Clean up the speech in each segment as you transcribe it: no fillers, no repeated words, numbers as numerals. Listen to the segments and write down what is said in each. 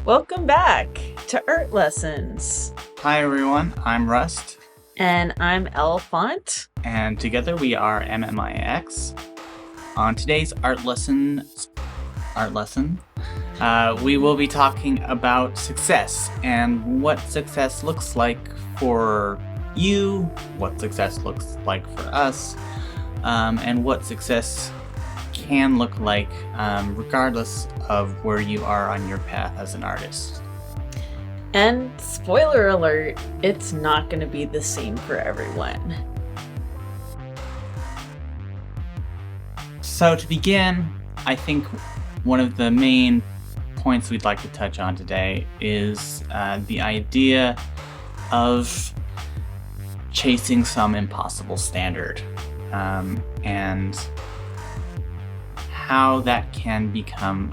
Welcome back to Art Lessons. Hi everyone, I'm Rust. And I'm Elefant. And together we are MMIX. On today's art lesson, we will be talking about success and what success looks like for you, what success looks like for us, and what success can look like regardless of where you are on your path as an artist. And spoiler alert, it's not going to be the same for everyone. So to begin, I think one of the main points we'd like to touch on today is the idea of chasing some impossible standard, and how that can become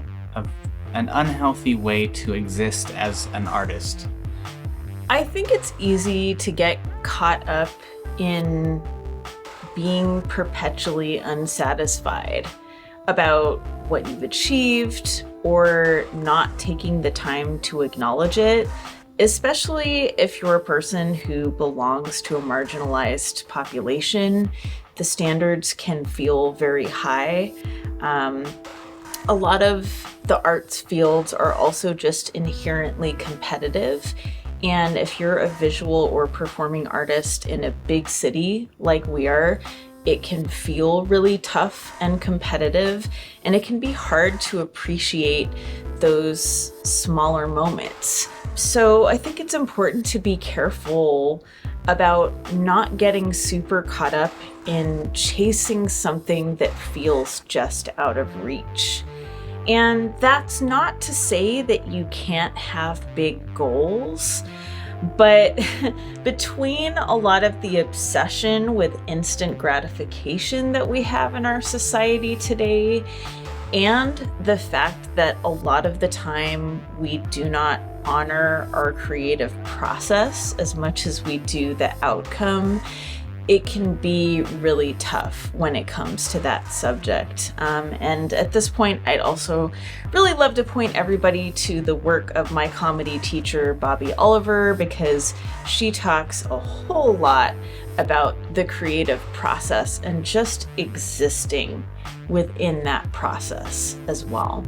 an unhealthy way to exist as an artist. I think it's easy to get caught up in being perpetually unsatisfied about what you've achieved or not taking the time to acknowledge it, especially if you're a person who belongs to a marginalized population. The standards can feel very high. A lot of the arts fields are also just inherently competitive. And if you're a visual or performing artist in a big city like we are, it can feel really tough and competitive, and it can be hard to appreciate those smaller moments. So I think it's important to be careful about not getting super caught up in chasing something that feels just out of reach. And that's not to say that you can't have big goals, but between a lot of the obsession with instant gratification that we have in our society today, and the fact that a lot of the time we do not honor our creative process as much as we do the outcome, it can be really tough when it comes to that subject. And at this point, I'd also really love to point everybody to the work of my comedy teacher, Bobby Oliver, because she talks a whole lot about the creative process and just existing within that process as well.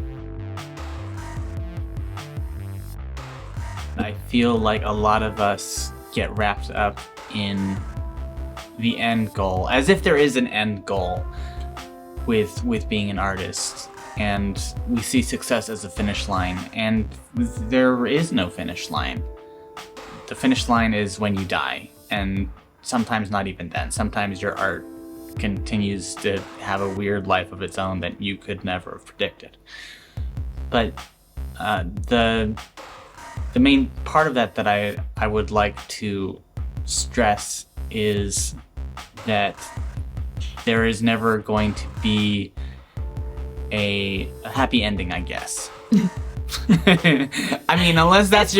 I feel like a lot of us get wrapped up in the end goal, as if there is an end goal with being an artist, and we see success as a finish line, and there is no finish line. The finish line is when you die, and sometimes not even then. Sometimes your art continues to have a weird life of its own that you could never have predicted. But the main part of that I would like to stress is that there is never going to be a happy ending, I guess. I mean, unless that's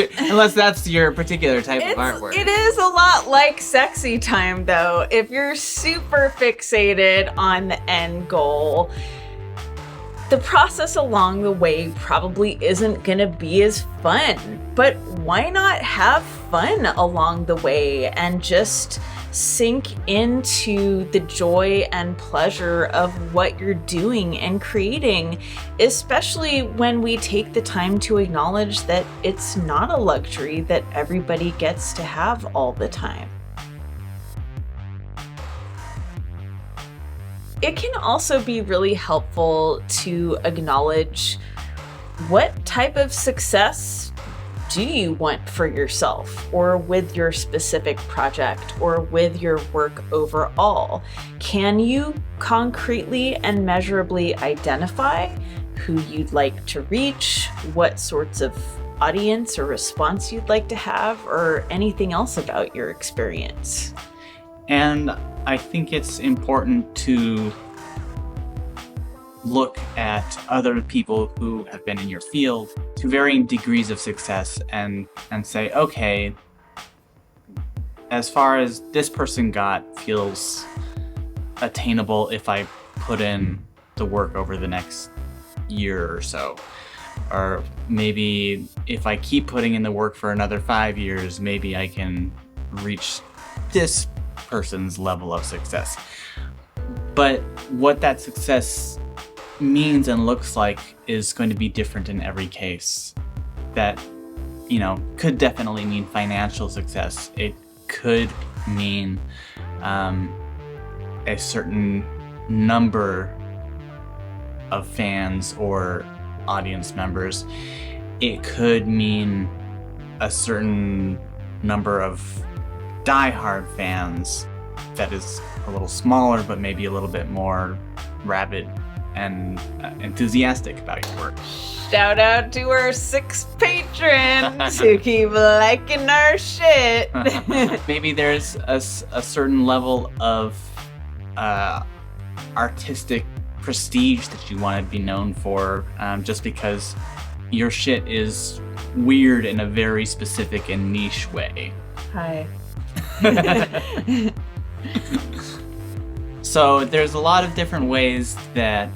your particular type of artwork. It is a lot like sexy time, though. If you're super fixated on the end goal, the process along the way probably isn't going to be as fun. But why not have fun along the way and just sink into the joy and pleasure of what you're doing and creating, especially when we take the time to acknowledge that it's not a luxury that everybody gets to have all the time. It can also be really helpful to acknowledge what type of success do you want for yourself, or with your specific project, or with your work overall? Can you concretely and measurably identify who you'd like to reach, what sorts of audience or response you'd like to have, or anything else about your experience? And I think it's important to look at other people who have been in your field to varying degrees of success and say, okay, as far as this person got feels attainable if I put in the work over the next year or so. Or maybe if I keep putting in the work for another 5 years, maybe I can reach this person's level of success. But what that success means and looks like is going to be different in every case. That, could definitely mean financial success. It could mean a certain number of fans or audience members. It could mean a certain number of diehard fans that is a little smaller, but maybe a little bit more rabid and enthusiastic about your work. Shout out to our 6 patrons who keep liking our shit. Maybe there's a certain level of artistic prestige that you want to be known for, just because your shit is weird in a very specific and niche way. Hi. So there's a lot of different ways that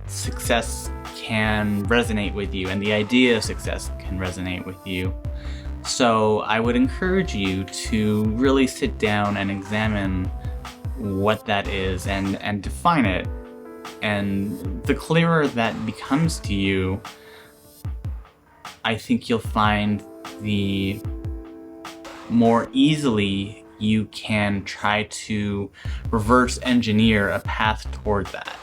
success can resonate with you, and the idea of success can resonate with you. So I would encourage you to really sit down and examine what that is and define it. And the clearer that becomes to you, I think you'll find the more easily you can try to reverse engineer a path toward that.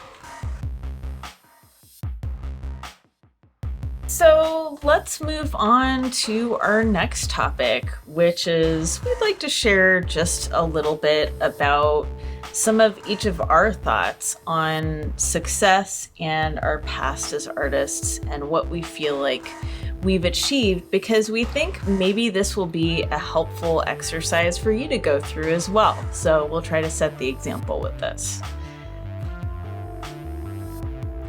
So let's move on to our next topic, which is we'd like to share just a little bit about some of each of our thoughts on success and our past as artists and what we feel like we've achieved, because we think maybe this will be a helpful exercise for you to go through as well. So we'll try to set the example with this.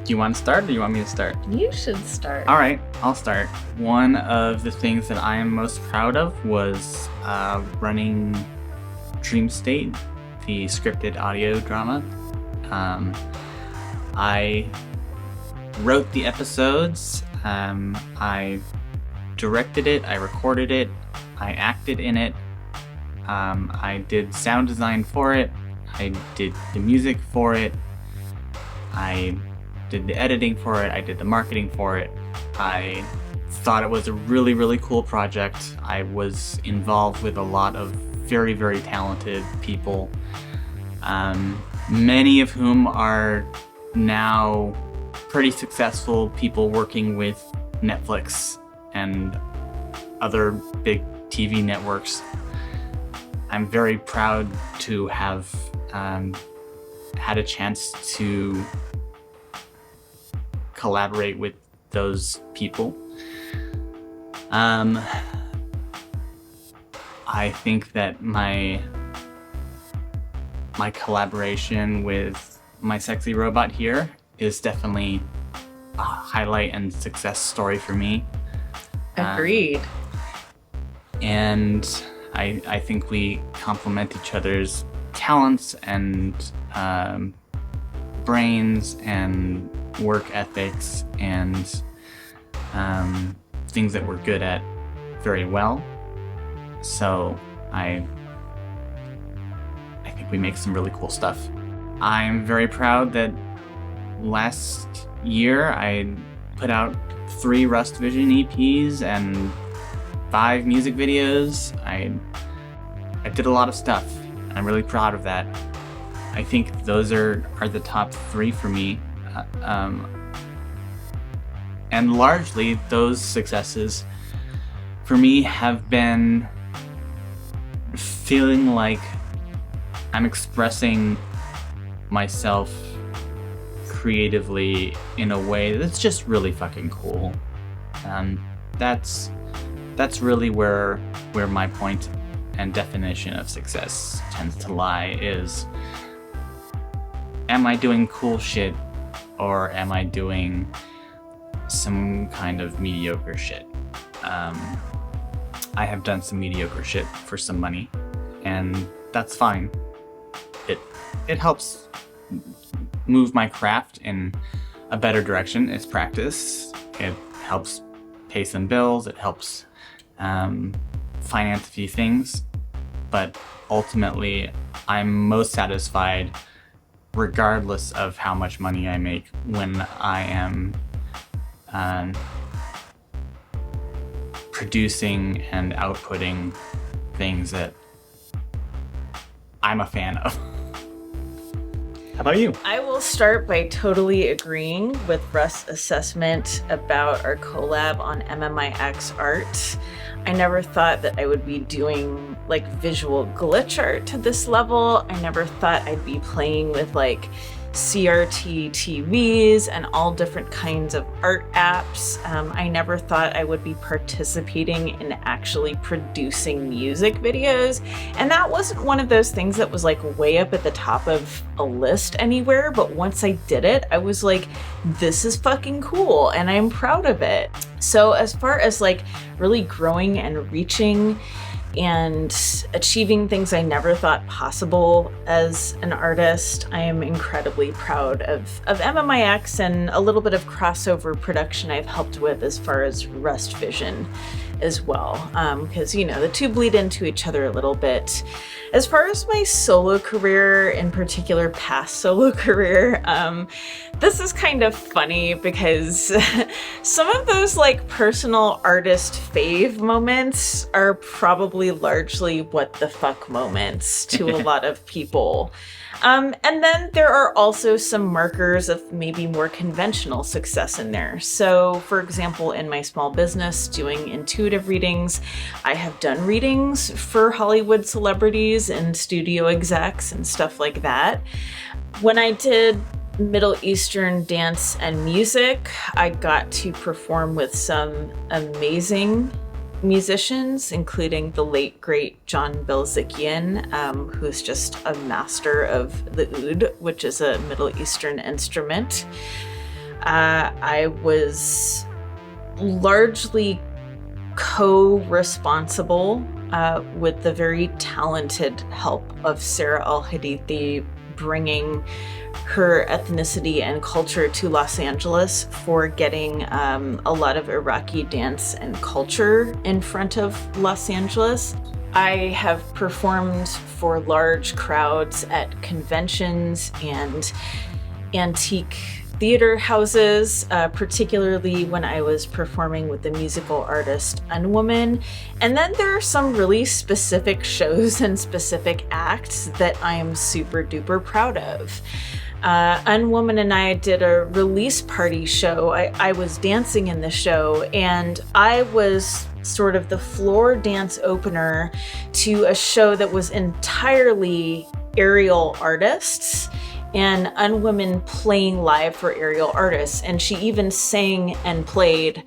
Do you want to start or do you want me to start? You should start. All right, I'll start. One of the things that I am most proud of was running Dream State, the scripted audio drama. I wrote the episodes, I directed it, I recorded it, I acted in it, I did sound design for it, I did the music for it, I did the editing for it, I did the marketing for it. I thought it was a really, really cool project. I was involved with a lot of very, very talented people, many of whom are now pretty successful people working with Netflix and other big TV networks. I'm very proud to have had a chance to collaborate with those people. I think that my collaboration with my sexy robot here is definitely a highlight and success story for me. Agreed. And I think we complement each other's talents and brains and work ethics and things that we're good at very well. So I think we make some really cool stuff. I'm very proud that last year I put out 3 Rust Vision EPs and 5 music videos. I did a lot of stuff. I'm really proud of that. I think those are the top 3 for me. And largely those successes for me have been feeling like I'm expressing myself creatively in a way that's just really fucking cool. That's really where my point and definition of success tends to lie is, am I doing cool shit or am I doing some kind of mediocre shit? I have done some mediocre shit for some money, and that's fine. It helps move my craft in a better direction is practice. It helps pay some bills. It helps finance a few things. But ultimately, I'm most satisfied regardless of how much money I make when I am producing and outputting things that I'm a fan of. How about you? I will start by totally agreeing with Russ' assessment about our collab on MMIX art. I never thought that I would be doing like visual glitch art to this level. I never thought I'd be playing with like CRT TVs and all different kinds of art apps. I never thought I would be participating in actually producing music videos. And that wasn't one of those things that was like way up at the top of a list anywhere. But once I did it, I was like, this is fucking cool and I'm proud of it. So as far as like really growing and reaching and achieving things I never thought possible as an artist, I am incredibly proud of MMIX and a little bit of crossover production I've helped with as far as Rust Vision as well, because you know the two bleed into each other a little bit. As far as my solo career, in particular past solo career, this is kind of funny because some of those like personal artist fave moments are probably largely what the fuck moments to a lot of people. And then there are also some markers of maybe more conventional success in there. So for example, in my small business doing intuitive readings, I have done readings for Hollywood celebrities and studio execs and stuff like that. When I did Middle Eastern dance and music, I got to perform with some amazing musicians, including the late great John Belzikian, who's just a master of the oud, which is a Middle Eastern instrument. I was largely co-responsible with the very talented help of Sarah Al-Hadithi bringing her ethnicity and culture to Los Angeles for getting a lot of Iraqi dance and culture in front of Los Angeles. I have performed for large crowds at conventions and antique theater houses, particularly when I was performing with the musical artist Unwoman. And then there are some really specific shows and specific acts that I am super duper proud of. Unwoman and I did a release party show. I was dancing in the show and I was sort of the floor dance opener to a show that was entirely aerial artists and Unwoman playing live for aerial artists. And she even sang and played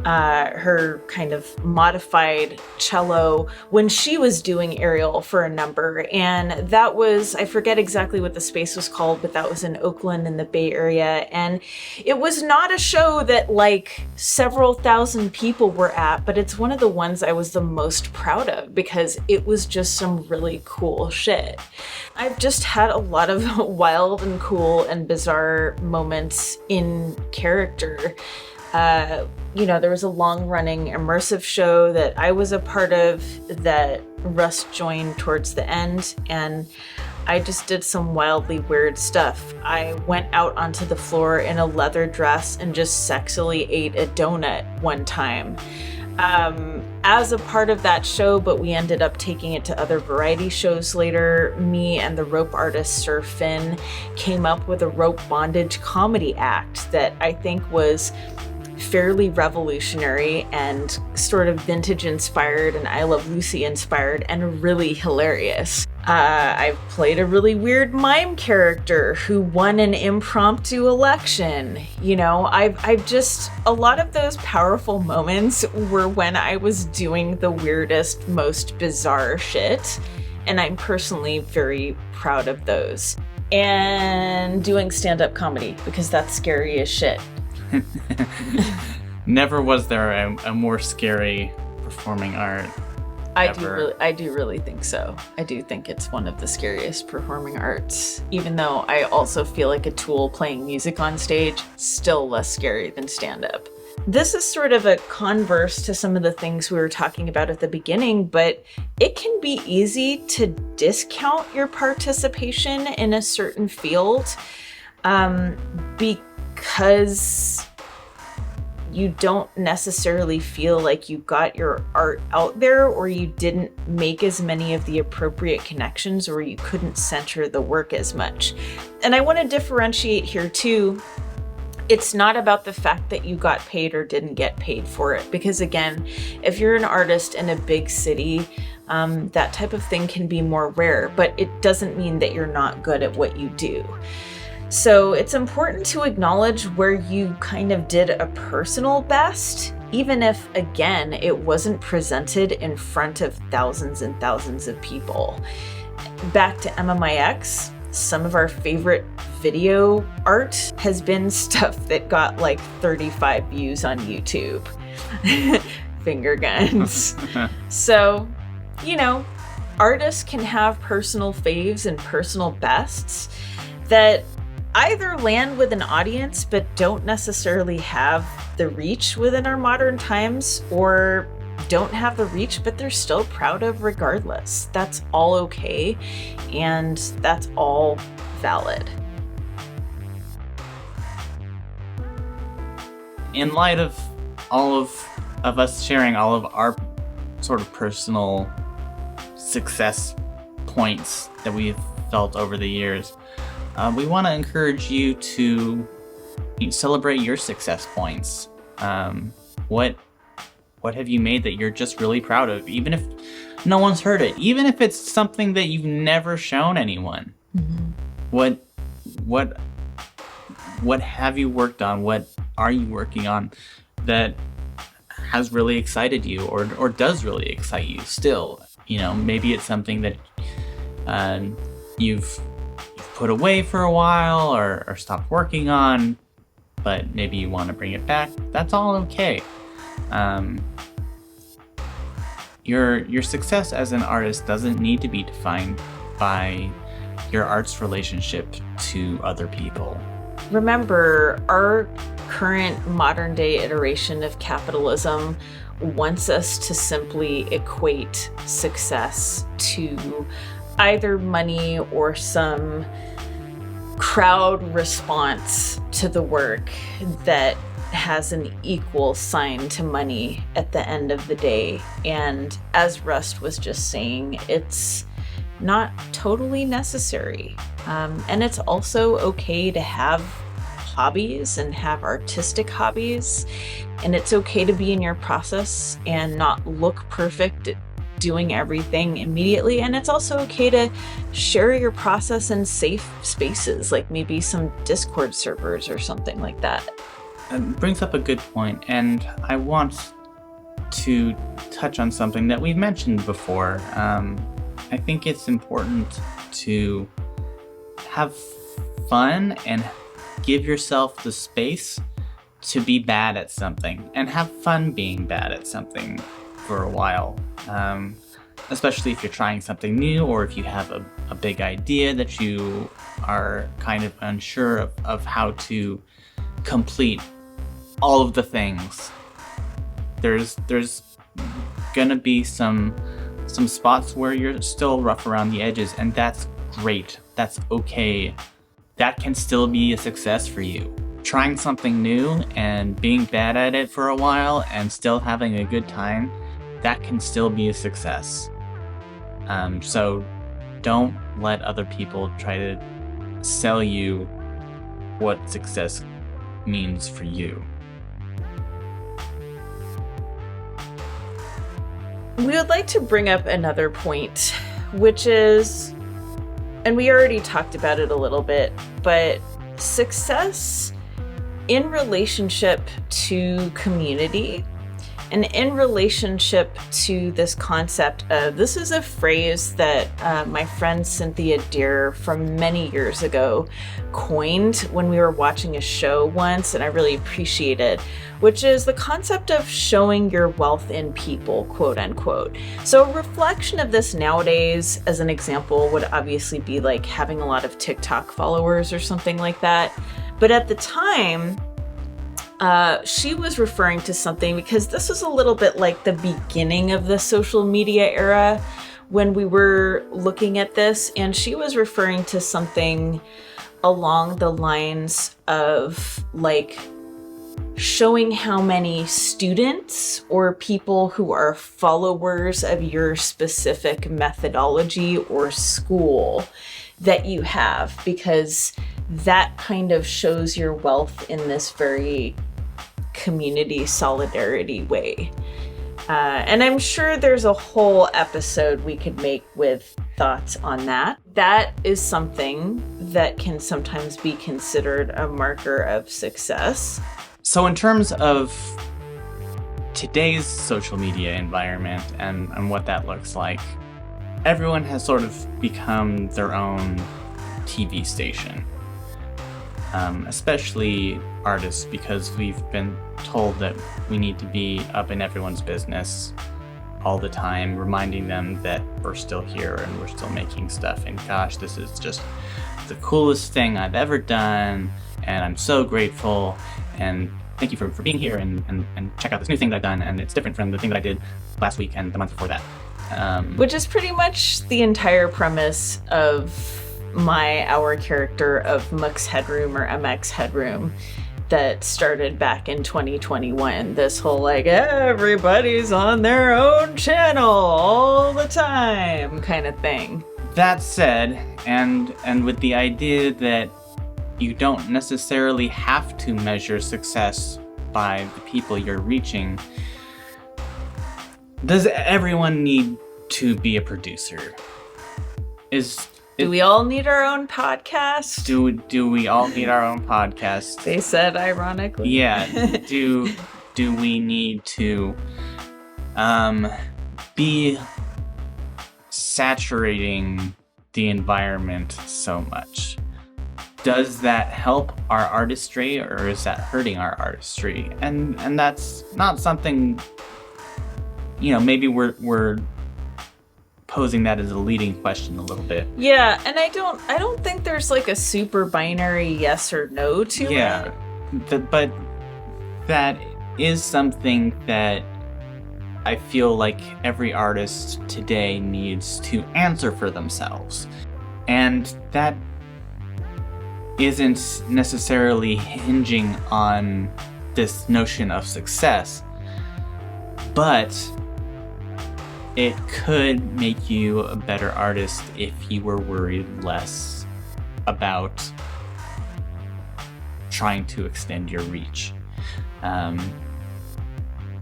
her kind of modified cello when she was doing aerial for a number. And that was, I forget exactly what the space was called, but that was in Oakland in the Bay Area. And it was not a show that like several thousand people were at, but it's one of the ones I was the most proud of because it was just some really cool shit. I've just had a lot of wild and cool and bizarre moments in character. You know, there was a long-running immersive show that I was a part of that Russ joined towards the end, and I just did some wildly weird stuff. I went out onto the floor in a leather dress and just sexily ate a donut one time. As a part of that show, but we ended up taking it to other variety shows later, me and the rope artist Sir Finn came up with a rope bondage comedy act that I think was fairly revolutionary and sort of vintage inspired and I Love Lucy inspired and really hilarious. I've played a really weird mime character who won an impromptu election. You know, I've just, a lot of those powerful moments were when I was doing the weirdest, most bizarre shit. And I'm personally very proud of those. And doing stand-up comedy because that's scary as shit. Never was there a more scary performing art ever. I do really think so. I do think it's one of the scariest performing arts, even though I also feel like a tool playing music on stage still less scary than stand-up. This is sort of a converse to some of the things we were talking about at the beginning, but it can be easy to discount your participation in a certain field because you don't necessarily feel like you got your art out there, or you didn't make as many of the appropriate connections, or you couldn't center the work as much. And I want to differentiate here too. It's not about the fact that you got paid or didn't get paid for it. Because again, if you're an artist in a big city, that type of thing can be more rare, but it doesn't mean that you're not good at what you do. So it's important to acknowledge where you kind of did a personal best, even if, again, it wasn't presented in front of thousands and thousands of people. Back to MMIX, some of our favorite video art has been stuff that got like 35 views on YouTube. Finger guns. So, you know, artists can have personal faves and personal bests that either land with an audience but don't necessarily have the reach within our modern times, or don't have the reach but they're still proud of regardless. That's all okay, and that's all valid. In light of all of us sharing all of our sort of personal success points that we've felt over the years, we want to encourage you to celebrate your success points. What have you made that you're just really proud of, even if no one's heard it, even if it's something that you've never shown anyone? Mm-hmm. What have you worked on? What are you working on that has really excited you, or does really excite you still? You know, maybe it's something that you've put away for a while or stopped working on, but maybe you want to bring it back. That's all okay. Your success as an artist doesn't need to be defined by your art's relationship to other people. Remember, our current modern day iteration of capitalism wants us to simply equate success to either money or some crowd response to the work that has an equal sign to money at the end of the day. And as Rust was just saying, it's not totally necessary. And it's also okay to have hobbies and have artistic hobbies. And it's okay to be in your process and not look perfect at doing everything immediately. And it's also okay to share your process in safe spaces, like maybe some Discord servers or something like that. It brings up a good point, and I want to touch on something that we've mentioned before. I think it's important to have fun and give yourself the space to be bad at something, and have fun being bad at something for a while. Especially if you're trying something new, or if you have a big idea that you are kind of unsure of how to complete all of the things. There's gonna be some spots where you're still rough around the edges, and that's great. That's okay. That can still be a success for you. Trying something new and being bad at it for a while and still having a good time, that can still be a success. So don't let other people try to sell you what success means for you. We would like to bring up another point, which is, and we already talked about it a little bit, but success in relationship to community And in relationship to this concept of, this is a phrase that my friend Cynthia Deer from many years ago coined when we were watching a show once, and I really appreciate it, which is the concept of showing your wealth in people, quote unquote. So a reflection of this nowadays, as an example, would obviously be like having a lot of TikTok followers or something like that. But at the time, she was referring to something, because this was a little bit like the beginning of the social media era when we were looking at this, and she was referring to something along the lines of like showing how many students or people who are followers of your specific methodology or school that you have, because that kind of shows your wealth in this very community solidarity way. And I'm sure there's a whole episode we could make with thoughts on that. That is something that can sometimes be considered a marker of success. So in terms of today's social media environment and what that looks like, everyone has sort of become their own TV station. Especially artists, because we've been told that we need to be up in everyone's business all the time, reminding them that we're still here and we're still making stuff, and gosh, this is just the coolest thing I've ever done, and I'm so grateful, and thank you for being here, and check out this new thing that I've done, and it's different from the thing that I did last week and the month before that. Which is pretty much the entire premise of our character of MMIX Headroom or MX Headroom that started back in 2021. This whole like everybody's on their own channel all the time kind of thing. That said, and with the idea that you don't necessarily have to measure success by the people you're reaching, does everyone need to be a producer? Do we all need our own podcast? Do we all need our own podcast? They said ironically. Yeah. Do we need to be saturating the environment so much? Does that help our artistry, or is that hurting our artistry? And that's not something, maybe we're posing that as a leading question a little bit. Yeah, and I don't think there's like a super binary yes or no to it. Yeah, but that is something that I feel like every artist today needs to answer for themselves. And that isn't necessarily hinging on this notion of success, but it could make you a better artist if you were worried less about trying to extend your reach.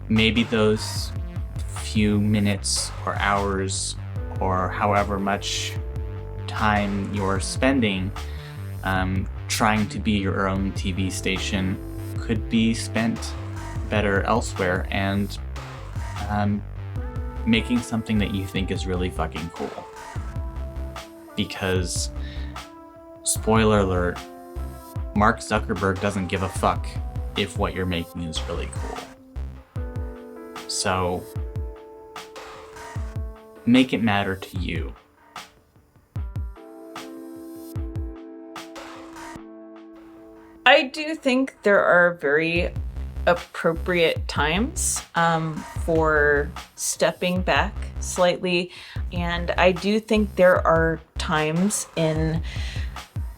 Maybe those few minutes or hours or however much time you're spending trying to be your own TV station could be spent better elsewhere, and making something that you think is really fucking cool. Because, spoiler alert, Mark Zuckerberg doesn't give a fuck if what you're making is really cool. So, make it matter to you. I do think there are very appropriate times for stepping back slightly, and I do think there are times in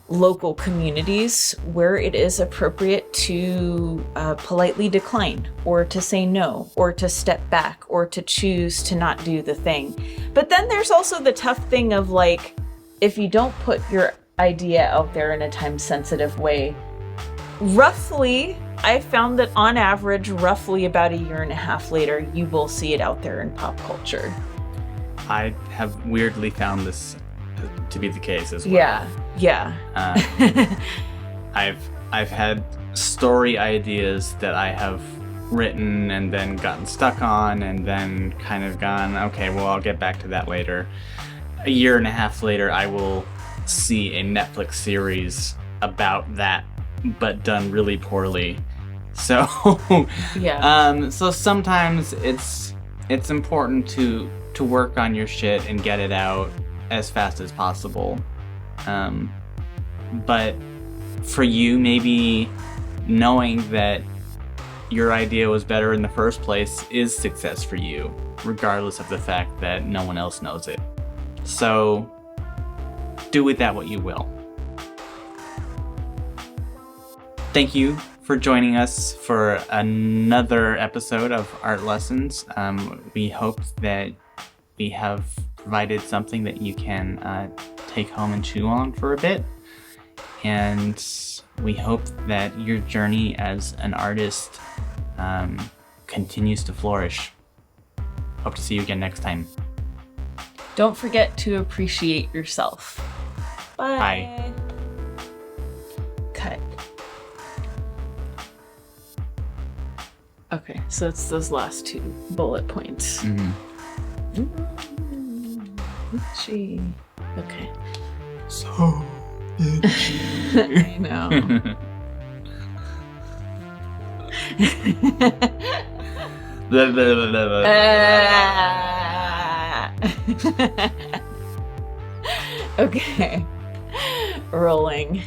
local communities where it is appropriate to politely decline, or to say no, or to step back, or to choose to not do the thing. But then there's also the tough thing of like, if you don't put your idea out there in a time-sensitive way, roughly, I found that on average, roughly about a year and a half later, you will see it out there in pop culture. I have weirdly found this to be the case as well. Yeah. I've had story ideas that I have written and then gotten stuck on and then kind of gone, okay, well, I'll get back to that later. A year and a half later, I will see a Netflix series about that, but done really poorly. So, so sometimes it's important to work on your shit and get it out as fast as possible. But for you, maybe knowing that your idea was better in the first place is success for you, regardless of the fact that no one else knows it. So do with that what you will. Thank you for joining us for another episode of Art Lessons. We hope that we have provided something that you can take home and chew on for a bit. And we hope that your journey as an artist continues to flourish. Hope to see you again next time. Don't forget to appreciate yourself. Bye. Bye. Cut. Okay, so it's those last 2 bullet points. Itchy. Okay. So I know. Blah, blah, blah, blah, blah. Okay. Rolling.